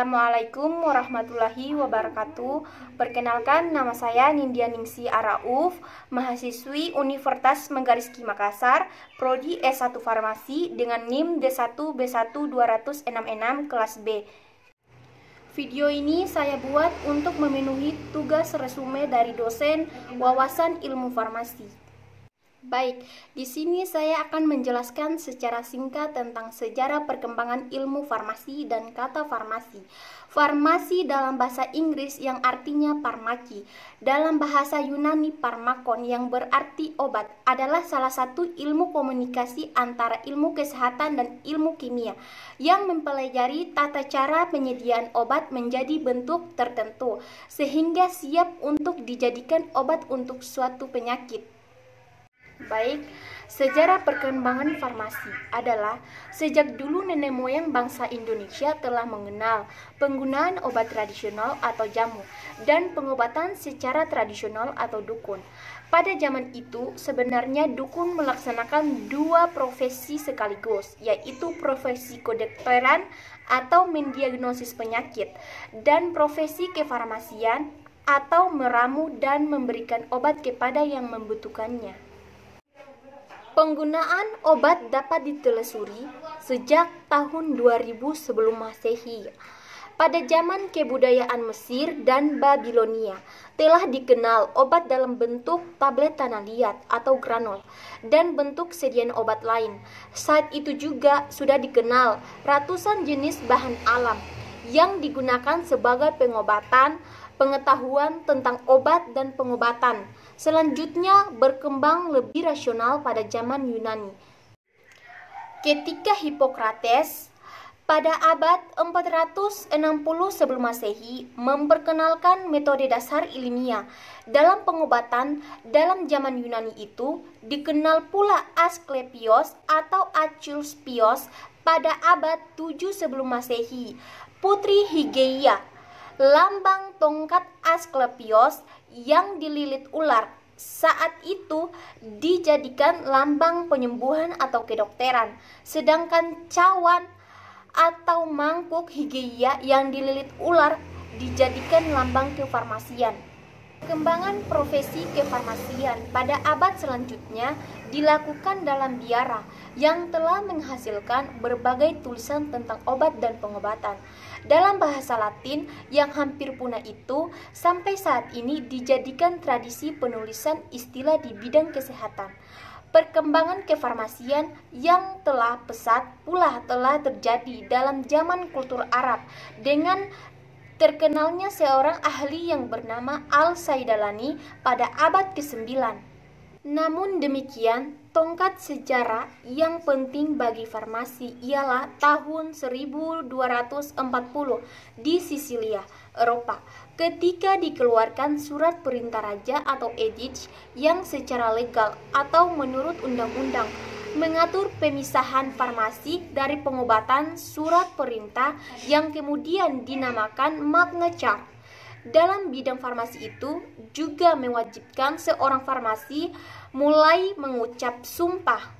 Assalamualaikum warahmatullahi wabarakatuh. Perkenalkan, nama saya Nindya Ningsi Arauf, mahasiswi Universitas Megariski Makassar, Prodi S1 Farmasi dengan NIM D1B1-206-6 kelas B. Video ini saya buat untuk memenuhi tugas resume dari dosen wawasan ilmu farmasi. Baik, di sini saya akan menjelaskan secara singkat tentang sejarah perkembangan ilmu farmasi dan kata farmasi. Farmasi dalam bahasa Inggris yang artinya farmaki, dalam bahasa Yunani pharmakon yang berarti obat, adalah salah satu ilmu komunikasi antara ilmu kesehatan dan ilmu kimia yang mempelajari tata cara penyediaan obat menjadi bentuk tertentu sehingga siap untuk dijadikan obat untuk suatu penyakit. Baik, sejarah perkembangan farmasi adalah sejak dulu nenek moyang bangsa Indonesia telah mengenal penggunaan obat tradisional atau jamu dan pengobatan secara tradisional atau dukun. Pada zaman itu, sebenarnya dukun melaksanakan dua profesi sekaligus, yaitu profesi kedokteran atau mendiagnosis penyakit dan profesi kefarmasian atau meramu dan memberikan obat kepada yang membutuhkannya. Penggunaan obat dapat ditelusuri sejak tahun 2000 sebelum Masehi. Pada zaman kebudayaan Mesir dan Babilonia, telah dikenal obat dalam bentuk tablet tanah liat atau granul dan bentuk sediaan obat lain. Saat itu juga sudah dikenal ratusan jenis bahan alam yang digunakan sebagai pengobatan, pengetahuan tentang obat dan pengobatan. Selanjutnya berkembang lebih rasional pada zaman Yunani. Ketika Hippocrates pada abad 460 sebelum Masehi memperkenalkan metode dasar ilmiah dalam pengobatan, dalam zaman Yunani itu dikenal pula Asklepios atau Asclepios pada abad 7 sebelum Masehi. Putri Hygieia, lambang tongkat Asklepios yang dililit ular, saat itu dijadikan lambang penyembuhan atau kedokteran, sedangkan cawan atau mangkuk Hygieia yang dililit ular dijadikan lambang kefarmasian. Perkembangan profesi kefarmasian pada abad selanjutnya dilakukan dalam biara yang telah menghasilkan berbagai tulisan tentang obat dan pengobatan. Dalam bahasa Latin yang hampir punah itu, sampai saat ini dijadikan tradisi penulisan istilah di bidang kesehatan. Perkembangan kefarmasian yang telah pesat pula telah terjadi dalam zaman kultur Arab dengan terkenalnya seorang ahli yang bernama Al-Saidalani pada abad ke-9. Namun demikian, tongkat sejarah yang penting bagi farmasi ialah tahun 1240 di Sisilia, Eropa, ketika dikeluarkan surat perintah raja atau edict yang secara legal atau menurut undang-undang mengatur pemisahan farmasi dari pengobatan. Surat perintah yang kemudian dinamakan Magna Charta dalam bidang farmasi itu juga mewajibkan seorang farmasi mulai mengucap sumpah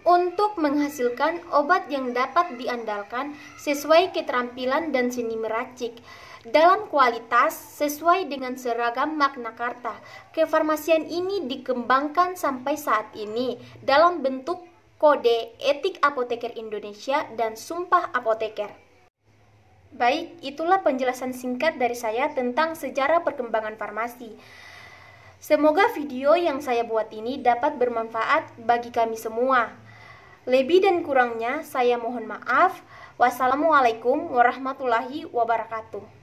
untuk menghasilkan obat yang dapat diandalkan sesuai keterampilan dan seni meracik dalam kualitas sesuai dengan seragam Magna Carta. Kefarmasian ini dikembangkan sampai saat ini dalam bentuk Kode Etik Apoteker Indonesia dan Sumpah Apoteker. Baik, itulah penjelasan singkat dari saya tentang sejarah perkembangan farmasi. Semoga video yang saya buat ini dapat bermanfaat bagi kami semua. Lebih dan kurangnya saya mohon maaf. Wassalamualaikum warahmatullahi wabarakatuh.